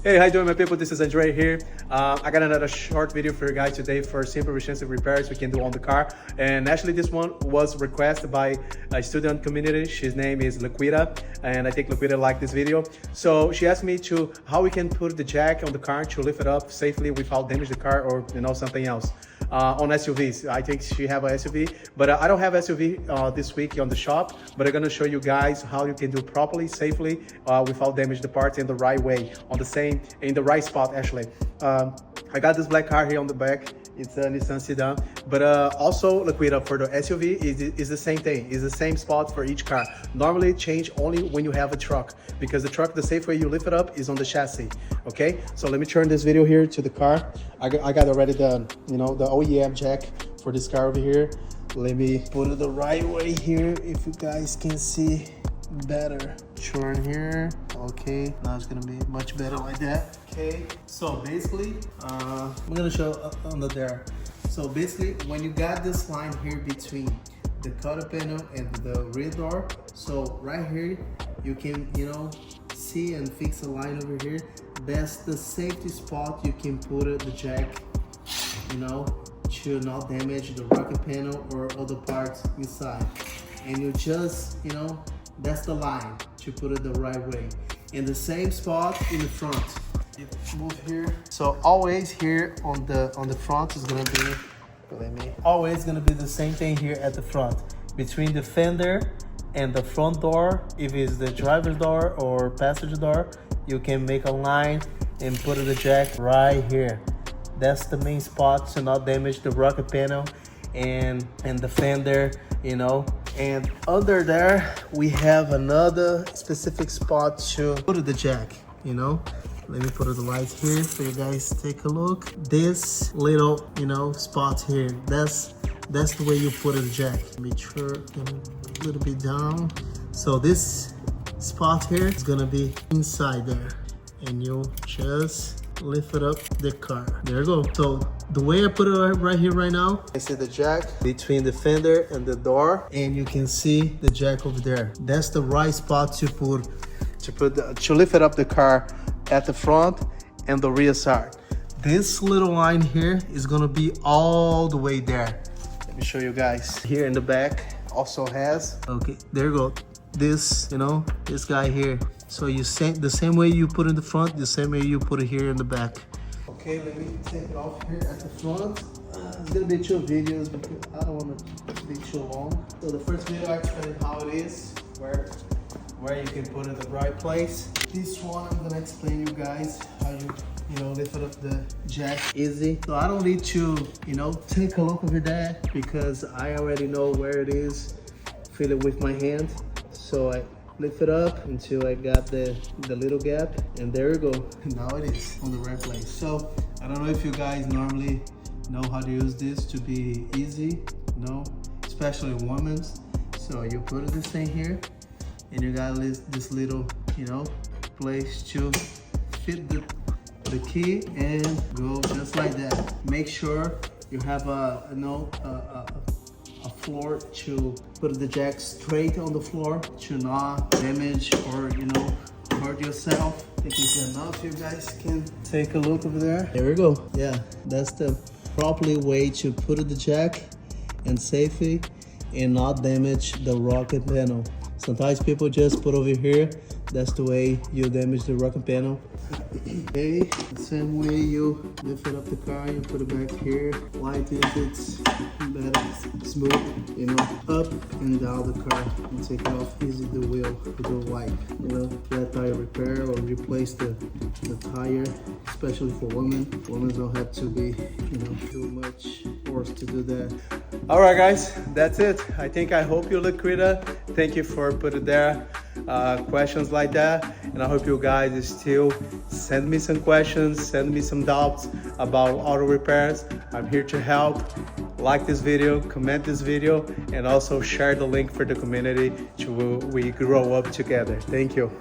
Hey, how you doing, my people? This is Andre here. I got another short video for you guys today for simple responsive repairs we can do on the car. And actually this one was requested by a student community. His name is Laquita, and I think Laquita liked this video. So she asked me to how we can put the jack on the car to lift it up safely without damage the car or something else. On SUVs, I think she have a SUV, but I don't have SUV this week on the shop, but I'm gonna show you guys how you can do properly, safely, without damage the parts in the right way, in the right spot actually. I got this black car here on the back. It's a Nissan Sedan, but also Laquita, for the SUV is the same thing. It's the same spot for each car. Normally change only when you have a truck, because the truck, the safe way you lift it up is on the chassis. Okay, so let me turn this video here to the car. I got already the the OEM jack for this car over here. Let me put it the right way here if you guys can see better. Turn here. Okay, now it's gonna be much better like that. Okay, so basically I'm gonna show under there. So basically when you got this line here between the quarter panel and the rear door, so right here you can see and fix a line over here. That's the safety spot you can put the jack, to not damage the rocker panel or other parts inside. And you just that's the line to put it the right way. And the same spot in the front. You move here. So always here on the front is gonna be, always gonna be the same thing here at the front. Between the fender and the front door, if it's the driver's door or passenger door, you can make a line and put the jack right here. That's the main spot to not damage the rocker panel and the fender, And under there we have another specific spot to put the jack. Let me put the lights here so you guys take a look. This little spot here, that's the way you put the jack. Make sure a little bit down. So this spot here is gonna be inside there, and you just lift it up the car. There you go. So the way I put it right here right now, I see the jack between the fender and the door, and you can see the jack over there. That's the right spot to lift it up the car at the front and the rear side. This little line here is gonna be all the way there. Let me show you guys. Here in the back also has, okay, there you go. This, this guy here. So the same way you put in the front, the same way you put it here in the back. Okay, let me take it off here at the front. It's gonna be 2 videos because I don't want to be too long. So the first video I explained how it is, where you can put it in the right place. This one I'm gonna explain you guys how you lift it up the jack easy. So I don't need to take a look over that because I already know where it is. Feel it with my hand. So I lift it up until I got the little gap, and there you go. Now it is on the right place. So I don't know if you guys normally know how to use this to be easy, especially women's. So you put this thing here, and you got this little place to fit the key and go just like that. Make sure you have a floor to put the jack straight on the floor to not damage or hurt yourself. I think it's enough. You guys can take a look over there. There we go. Yeah, that's the properly way to put the jack and safely and not damage the rocker panel. Sometimes people just put over here. That's the way you damage the rocker panel. Okay, the same way you lift it up the car, you put it back here. Light if it's better, smooth, up and down the car. And take it off easy the wheel with a wipe. Flat tire repair or replace the tire, especially for women. Women don't have to be, too much force to do that. All right, guys, that's it. I hope you look Laquita. Thank you for putting there questions like that, and I hope you guys still send me some questions, send me some doubts about auto repairs. I'm here to help. Like this video, comment this video, and also share the link for the community to we grow up together. Thank you.